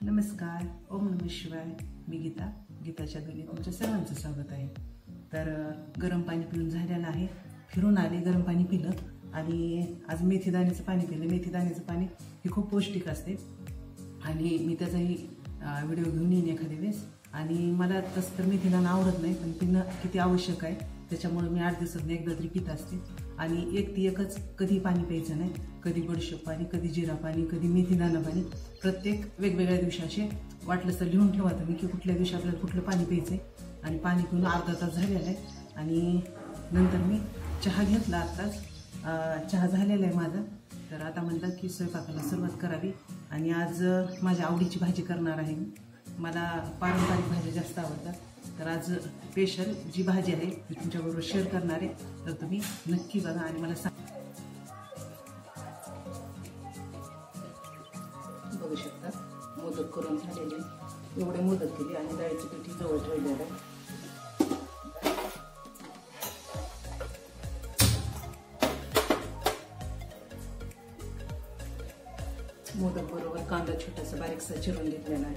नमस्कार, ओम नमः शिवाय. मी गीताच्या घरी तुमच्या सर्वांचं स्वागत आहे. तर गरम पाणी पिऊन झालेलं आहे. फिरून आले, गरम पाणी पिलं आणि आज मेथीदाण्याचं पाणी पिलं. मेथीदाण्याचं पाणी हे खूप पौष्टिक असते आणि मी त्याचाही व्हिडिओ घेऊन येईन एखाद्या वेळेस. आणि मला तसं तर मेथीदाणा आवडत नाही, पण पिणं किती आवश्यक आहे त्याच्यामुळे मी 8 दिवसातून एकदा तरी पित असते. आणि एकच कधी पाणी प्यायचं नाही. कधी बडीशोप पाणी, कधी जिरा पाणी, कधी मेथीदाणा पाणी. प्रत्येक वेगवेगळ्या दिवशी असे वाटलं तर लिहून ठेवा तुम्ही की कुठल्या दिवशी आपल्याला कुठलं पाणी प्यायचं आहे. आणि पाणी पिऊन अर्धा तास झालेला आहे आणि नंतर मी चहा घेतला. आत्ताच चहा झालेला आहे माझा. तर आता म्हणलं की स्वयंपाकाला सुरुवात करावी. आणि आज माझ्या आवडीची भाजी करणार आहे मी. मला पारंपरिक भाज्या जास्त आवडतात. तर आज स्पेशल जी भाजी आहे ती तुमच्याबरोबर शेअर करणार आहे. तर तुम्ही नक्की बघा आणि मला सांगा. बघू शकता मोदक करून झालेले. एवढे मोदक केले आणि डाळीची पिठी जवळ ठेवलेलं आहे. मोदक बरोबर कांदा छोटासा बारीकसा चिरून घेतलेला आहे.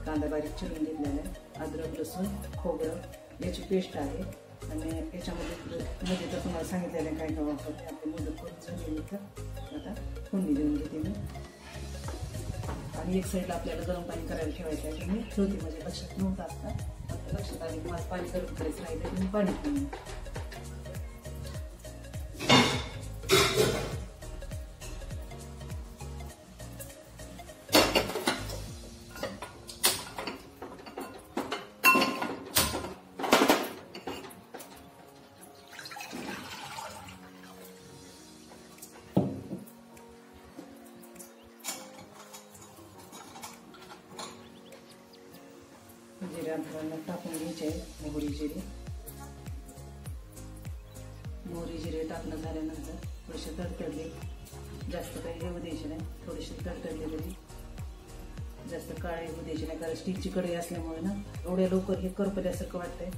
कांदा बारीक चिरून घेतलेला आहे. अद्रक, लसूण, खोबरं याची पेस्ट आहे. आणि याच्यामध्ये तर तुम्हाला सांगितलेलं आहे काय काय वापरते. आपले मोदक करून झालेले तर आता फोडणी देऊन घेते मी. आणि एक साईडला आपल्याला गरम पाणी करायला ठेवायचं आहे. मी ठेवते म्हणजे लक्षात नव्हतं आता लक्षात आले की माझं पाणी गरम करायचं राहिलं की मी पाणी पिऊन. जिरे आपल्याला टाकून घ्यायचे आहे. मोहरी जिरे टाकणं झाल्यानंतर थोडेसे तडतडले. जास्त काही हे होऊ द्यायचे नाही. थोडेसे तडतडले तरी जास्त काळे होऊ द्यायचे नाही. कारण स्टीलची कढई असल्यामुळे ना एवढ्या लवकर हे करपल्यासारखं वाटतंय.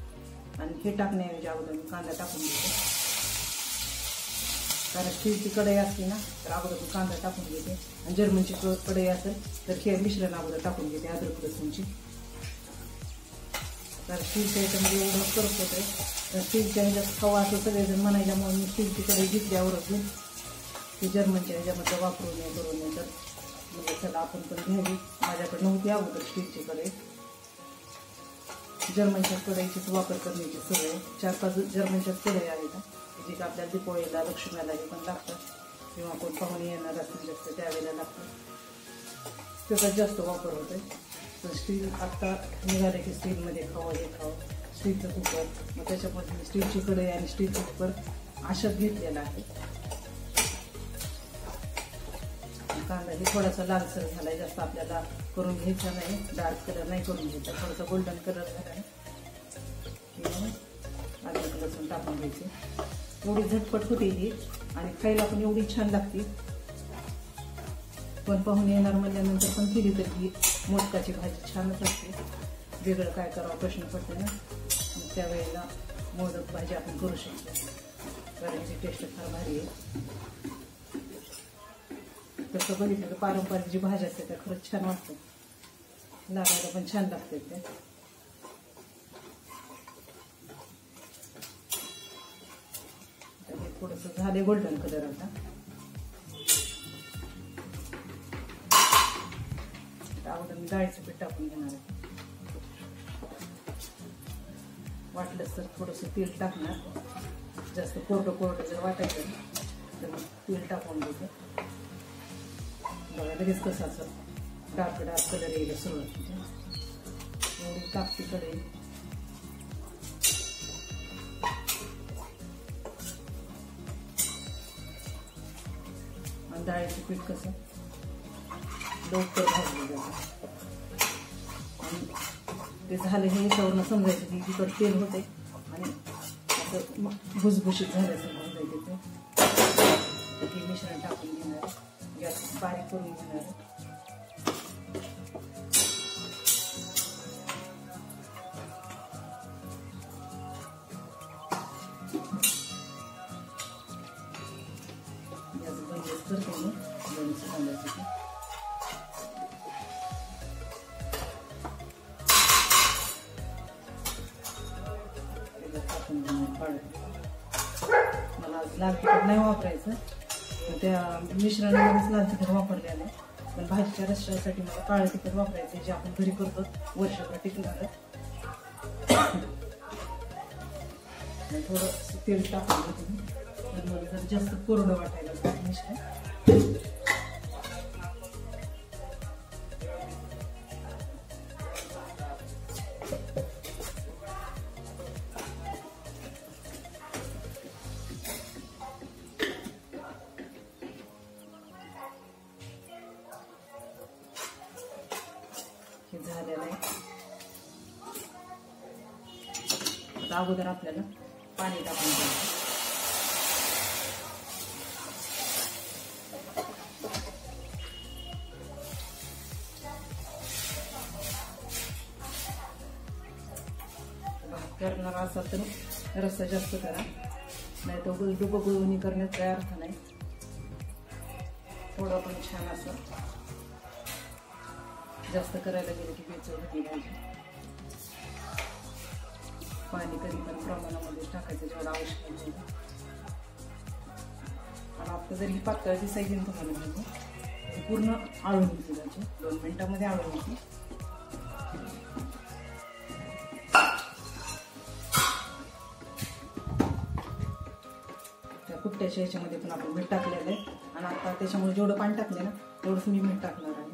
आणि हे टाकण्याऐवजी अगोदर मी कांदा टाकून घेते. कारण स्टीलची कढई असली ना तर अगोदर मी कांदा टाकून घेते. आणि जर्मनची कढई असेल तर हे मिश्रण अगोदर टाकून घेते अद्रक लसूणची. तर स्टीलच्या याच्यामध्ये एवढं करत होते. तर स्टीलच्या ह्याच्यात खावा असं सगळेजण म्हणायच्यामुळे मी स्टीलची कढई घेतल्यावर घेऊन ती जर्मनच्या ह्याच्यामध्ये वापरू नये करू नये. तर म्हणजे चला आपण पण घ्यावी. माझ्याकडे नव्हती अगोदर स्टीलची कढई. जर्मनच्या कढईचीच वापर करण्याची सवय. 4-5 जर्मनच्याच कढई आहेत जे का आपल्याला दिपोळीला लक्ष्मीला हे पण लागतात किंवा कोण पाहुणे येणार असतील जास्त त्यावेळेला लागतात. त्याचा जास्त वापर होतोय. तर स्टील आत्ता निघाले की स्टीलमध्ये खावं हे खावं. स्टीलचं कुकर मग त्याच्यामध्ये स्टीलची कढई आणि स्टीलचं कुकर अशाच घेतलेला आहे. कांदा हे थोडासा लालसर झालाय. जास्त आपल्याला करून घ्यायचा नाही. डार्क कलर नाही करून घ्यायचा. थोडासा गोल्डन कलर झाला आहे. अद्रक लसूण टाकून घ्यायचे. एवढी झटपट होते ही आणि खायला पण एवढी छान लागते. पण पाहुणे येणार म्हणल्यानंतर पण केली तर ही मोदकाची भाजी छानच असते. वेगळं काय करावं प्रश्न पडते ना. मग त्यावेळेला मोदक भाजी आपण करू शकतो. कारण याची टेस्ट फार भारी आहे. तसं बघितलं तर पारंपरिक जी भाजी असते त्या खरंच छान वाटतं. लागायला पण छान लागते ते. थोडंसं झाले गोल्डन कलर. आता अगोदर मी डाळीचं पीठ टाकून घेणार आहे. वाटलंच तर थोडंसं तेल टाकणार. जास्त कोरडं जर वाटायचं तर मग तेल टाकून देते. बघा लगेच कसं असं डार्क कलर यायला सुरुवात होते. एवढी टाकते कढई. आणि डाळीचं पीठ कसं लवकर भाजलं जातं. आणि ते झालं हे याच्यावरनं समजायचं की तिकडं तेल होते आणि असं भुसभुशीत झाल्याचं भाजायचं. ते मिश्रण टाकून घेणार. गॅस बारीक करून घेणार. गॅस बंद करते मी. दोन्ही कांद्यासाठी टाकून हळद. मला आज लाल तिखट नाही वापरायचं, त्या मिश्रणामध्येच लाल तिखट वापरलेलं आहे. पण भाजीच्या रस्स्यासाठी मला काळं तिखट वापरायचं जे आपण घरी करतो वर्षभर टिकणार. थोडं तेल टाकून घेते, तर मला जर जास्त कोरडं वाटायला लागतं मिश्रण. झालेलं आहे. आता अगोदर आपल्याला पाणी टाकून घ्यायचं. भात करणार असाल तर रस्सा जास्त करा, नाही तर डुबगुळवणी करण्यात काय अर्थ नाही. थोडं पण छान असं जास्त करायला गेलं की बेचव होती भाजी. पाणी कधी पण प्रमाणामध्ये टाकायचं जेवढं आवश्यक आहे. आणि आता जर ही पातळ दिसायची तुम्हाला म्हणजे पूर्ण आळून घेतली भाजी 2 मिनिटांमध्ये आळून घेतली. त्या कुट्ट्याच्या ह्याच्यामध्ये पण आपण मीठ टाकलेलं आहे आणि आता त्याच्यामुळे जेवढं पाणी टाकलं ना तेवढंच मी मीठ टाकणार आहे.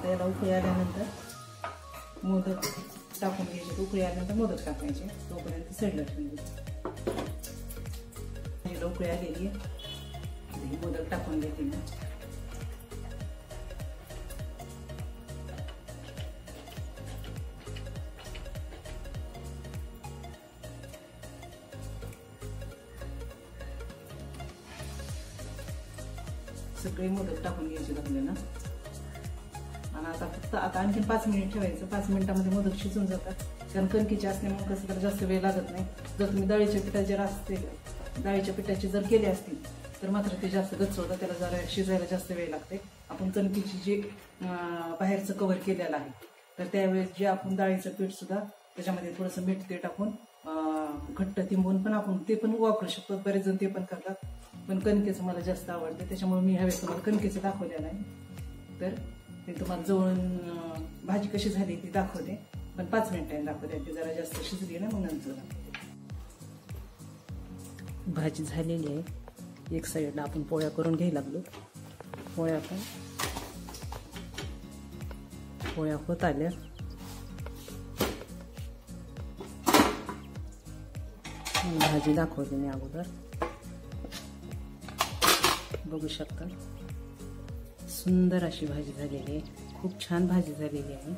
याला उकळी आल्यानंतर मोदक टाकून घ्यायचे. उकळी आल्यानंतर मोदक टाकायचे, तोपर्यंत साईडला ठेवून द्यायचे. उकळी आलेली आहे, मोदक टाकून घेते मी. सगळे मोदक टाकून घ्यायचे लागले ना. आणि आता फक्त आणखी 5 मिनिट ठेवायचं. 5 मिनिटांमध्ये मोदक शिजून जातात, कारण कणकीचे असल्यामुळे कसं तर जास्त वेळ लागत नाही. जर तुम्ही डाळीच्या पिठाचे जर केले असतील तर मात्र ते जास्त गच्च होतं, त्याला जरा शिजायला जास्त वेळ लागते. आपण कणकीची जे बाहेरचं कव्हर केलेलं आहे तर त्यावेळेस जे आपण डाळीचं पीठ सुद्धा त्याच्यामध्ये थोडंसं मीठ ते टाकून घट्ट तिंबून पण आपण ते पण वापरू शकतो. बरेच जण ते पण करतात, पण कणकेचं मला जास्त आवडते त्याच्यामुळे मी ह्यावेळेस तुम्हाला कणकेचं दाखवलेलं आहे. तर ते तुम्हाला जवळून भाजी कशी झाली ती दाखवते, पण 5 मिनिटांनी दाखवते. ती जरा जास्त शिजली ना मग नंतर भाजी झालेली आहे. एक साईडला आपण पोळ्या करून घ्यायला लागलो. पोळ्या होत आल्या. भाजी दाखवते मी अगोदर, बघू शकता. सुंदर अशी भाजी झालेली आहे, खूप छान भाजी झालेली आहे.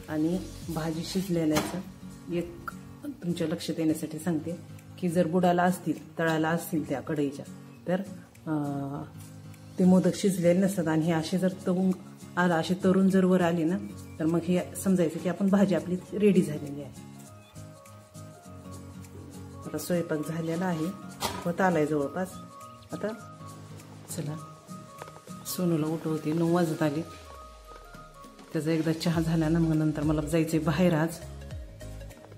आणि भाजी शिजलेल्याचं एक तुमच्या लक्षात येण्यासाठी सांगते की जर बुडाला असतील, तळाला असतील त्या कढईच्या, तर ते मोदक शिजलेले नसतात. आणि हे असे जर असे तरून जर वर आले ना तर मग हे समजायचं की आपण भाजी आपली रेडी झालेली आहे. आता स्वयंपाक झालेला आहे, होत आलाय जवळपास. आता चला सोनूला उठवते, 9 वाजत आले. त्याचा एकदा चहा झाला ना मग नंतर मला जायचंय बाहेर आज.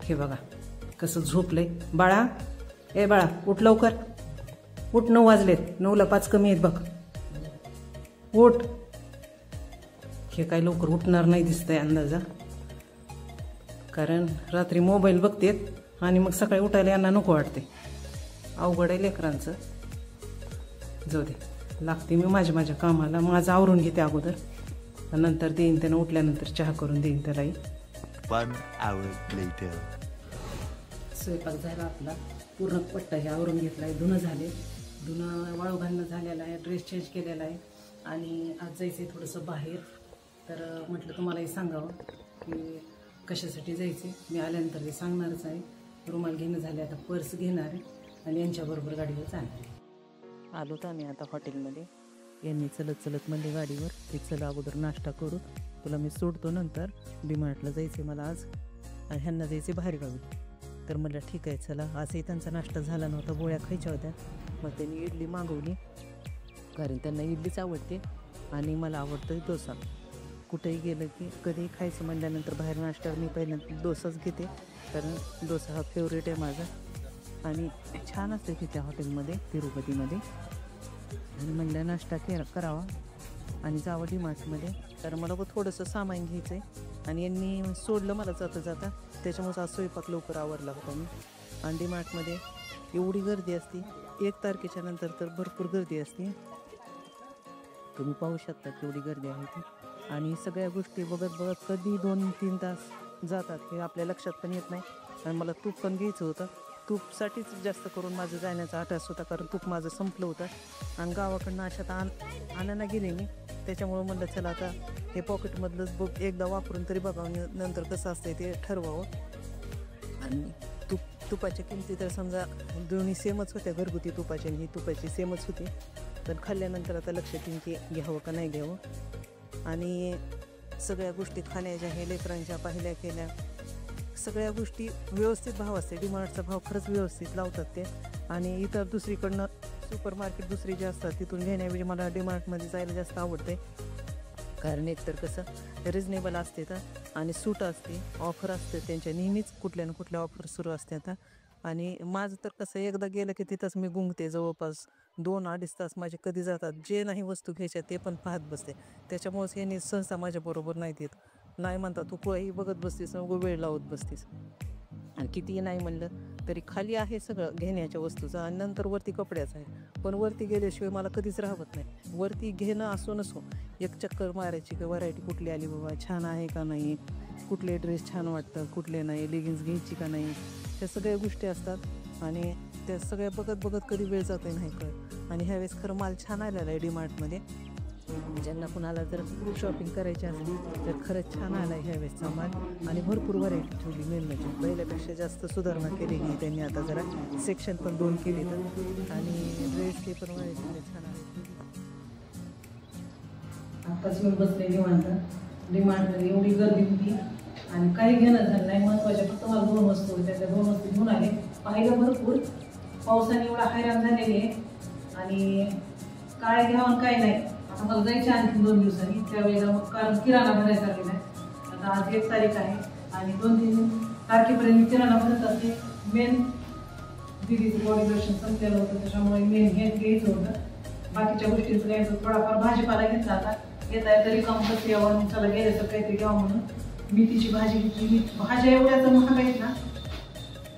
हे बघा कसं झोपलंय. बाळा, ए बाळा उठ लवकर, उठ. 9 वाजलेत, 9ला 5 कमी आहेत बघ, उठ. हे काय लवकर उठणार नाही दिसतंय अंदाजा, कारण रात्री मोबाईल बघतेत आणि मग सकाळी उठायला यांना नको वाटते. अवघड आहे लेकरांचं. जाऊ दे, लागते मी माझ्या कामाला. माझं आवरून घेते अगोदर, नंतर देईन त्यानं उठल्यानंतर चहा करून देईन त्यालाही. 1 hour later. स्वयंपाक झाला आपला, पूर्ण पट्टा हे आवरून घेतला आहे. धुणं झाले, धुणं वाळू घालणं झालेलं आहे, ड्रेस चेंज केलेला आहे. आणि आज जायचं आहे थोडंसं बाहेर. तर म्हटलं तुम्हालाही सांगावं की कशासाठी जायचे. मी आल्यानंतर ते सांगणारच आहे. रुमाल घेणं झाले, आता पर्स घेणार आहे आणि यांच्याबरोबर गाडीवर जाणार. आलो तर आम्ही आता हॉटेलमध्ये. यांनी चलत म्हणले गाडीवर की चला अगोदर नाश्ता करू, तुला मी सोडतो नंतर. डीमार्टला जायचे मला आज आणि ह्यांना जायचे बाहेरगावी. तर म्हटलं ठीक आहे चला. आजही त्यांचा नाश्ता झाला नव्हता, पोळ्या खायच्या होत्या. मग त्यांनी इडली मागवली, कारण त्यांना इडलीच आवडते आणि मला आवडतं डोसा. कुठेही गेलं की कधीही खायचं म्हणल्यानंतर बाहेर नाश्त्यावर मी पहिल्यांदा डोसाच घेते, कारण डोसा हा फेवरेट आहे माझा आणि छान असते तिथे हॉटेलमध्ये तिरुपतीमध्ये. आणि म्हणलं नाश्ता करावा आणि जावं डीमार्टमध्ये, कारण मला थोडंसं सामान घ्यायचं आहे आणि यांनी सोडलं मला जाता जाता, त्याच्यामुळे आज स्वयंपाक लवकर आवरला होता मी. आणि डीमार्टमध्ये एवढी गर्दी असते, 1 तारखेच्या नंतर तर भरपूर गर्दी असते, तुम्ही पाहू शकता केवढी गर्दी आहे ती. आणि सगळ्या गोष्टी बघत बघत कधी 2-3 तास जातात हे आपल्या लक्षात पण येत नाही. आणि मला तूप पण घ्यायचं होतं, तूपसाठीच जास्त करून माझं जाण्याचा आठास होता, कारण तूप माझं संपलं होतं आणि गावाकडनं अशात आणायला गेले मी. त्याच्यामुळं म्हणलं चला आता हे पॉकेटमधलंच एकदा वापरून तरी बघावं, नंतर कसं असतंय ते ठरवावं. आणि तुपाच्या किमती तर समजा दोन्ही सेमच होत्या, घरगुती तुपाची आणि ही तुपाची सेमच होती. पण खाल्ल्यानंतर आता लक्षात येईल की घ्यावं का नाही घ्यावं. आणि सगळ्या गोष्टी खाण्याच्या हे लेकरांच्या पाहिल्या केल्या, सगळ्या गोष्टी व्यवस्थित भाव असते. डीमार्टचा भाव खरंच व्यवस्थित लावतात ते. आणि इतर दुसरीकडनं सुपर मार्केट दुसरी जे असतात तिथून घेण्याऐवजी मला डीमार्टमध्ये जायला जास्त आवडते, कारण एकतर कसं रिजनेबल असते तर आणि सूट असते, ऑफर असते त्यांच्या नेहमीच, कुठल्या ना कुठल्या ऑफर सुरू असतात. आणि माझं तर कसं एकदा गेलं की तिथंच मी गुंगते, जवळपास 2-2.5 तास माझे कधी जातात. जे नाही वस्तू घ्यायच्या ते पण पाहत बसते. त्याच्यामुळेच हे सहसा माझ्याबरोबर नाहीत येत. नाही म्हणतात तू कुठेही बघत बसतीस, वेळ लावत बसतीस. आणि कितीही नाही म्हणलं तरी खाली आहे सगळं घेण्याच्या वस्तूचं आणि नंतर वरती कपड्याचं आहे. पण वरती गेल्याशिवाय मला कधीच राहत नाही. वरती घेणं असो नसो, एक चक्कर मारायची की व्हरायटी कुठली आली बाबा, छान आहे का नाही, कुठले ड्रेस छान वाटतं, कुठले नाही, लेगिन्स घ्यायची का नाही, त्या सगळ्या गोष्टी असतात. आणि त्या सगळ्या बघत बघत कधी वेळ जातोय नाही कळत. आणि ह्यावेळेस खरं माल छान आलेला आहे डीमार्टमध्ये. ज्यांना कुणाला जर शॉपिंग करायची असेल तर खरंच छान आला आहे ह्यावेळेसचा माल. आणि भरपूर व्हरायटी ठेवली मेनमध्ये, पहिल्यापेक्षा जास्त सुधारणा केलेली आहे त्यांनी. आता जरा सेक्शन पण 2 केले तर, आणि ड्रेस ते पण व्हरायटी छान आहे. आत्ताच येऊन बसले डीमार्टमध्ये, एवढी गर्दी होती आणि काही घेणं झालं नाही. महत्त्वाच्या फक्त मला 2 वस्तू होत्या, त्या 2 वस्तू घेऊन आले. पाहिलं भरपूर, पावसाने एवढा हैराण झालेली आहे आणि काय घ्यावं काय नाही. आता मला जायचे आणखी 2 दिवसांनी, त्यावेळेला मग कारण किराणा भरायचा आहे. आता आज 1 तारीख आहे आणि 2-3 तारखेपर्यंत किराणा भरत असते. मेन दिदीचं बॉडी लोशन संपलेलं होतं, त्याच्यामुळे मेन हे घ्यायचं होतं. बाकीच्या गोष्टींचं घ्यायचं, थोडाफार भाजीपाला घेतला. आता येता येता रिकाम कसं यावं, चला गेल्याचं काहीतरी घ्यावं म्हणून मेथीची भाजी घेतली. भाज्या एवढ्या तर महाग आहेत ना,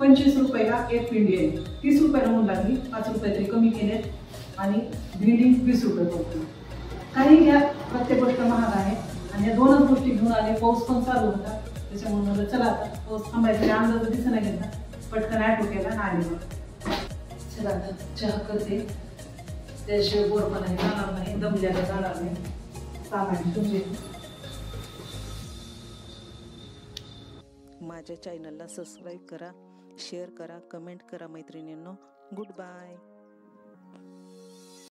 25 रुपयाला 1 पिंडी आहे. 30 रुपयाला म्हणून लागली, 5 रुपये तरी कमी केले. आणि भेंडी 20 रुपये पडतो. काही घ्या, प्रत्येक गोष्ट महाग आहे. आणि या 2च गोष्टी घेऊन आले. पाऊस पण चालू होता, त्याच्यामुळे म्हणलं चला आता पाऊस थांबायचा अंदाज दिसना घेतला, पटकन ॲटो केला आणि आले. चला आता चहा करते, त्याशिवाय बोरपणा जाणार नाही, दमल्याला जाणार नाही. सामान तुमचे. माझ्या चॅनलला सबस्क्राईब करा, शेअर करा, कमेंट करा मैत्रिणींनो. Good bye.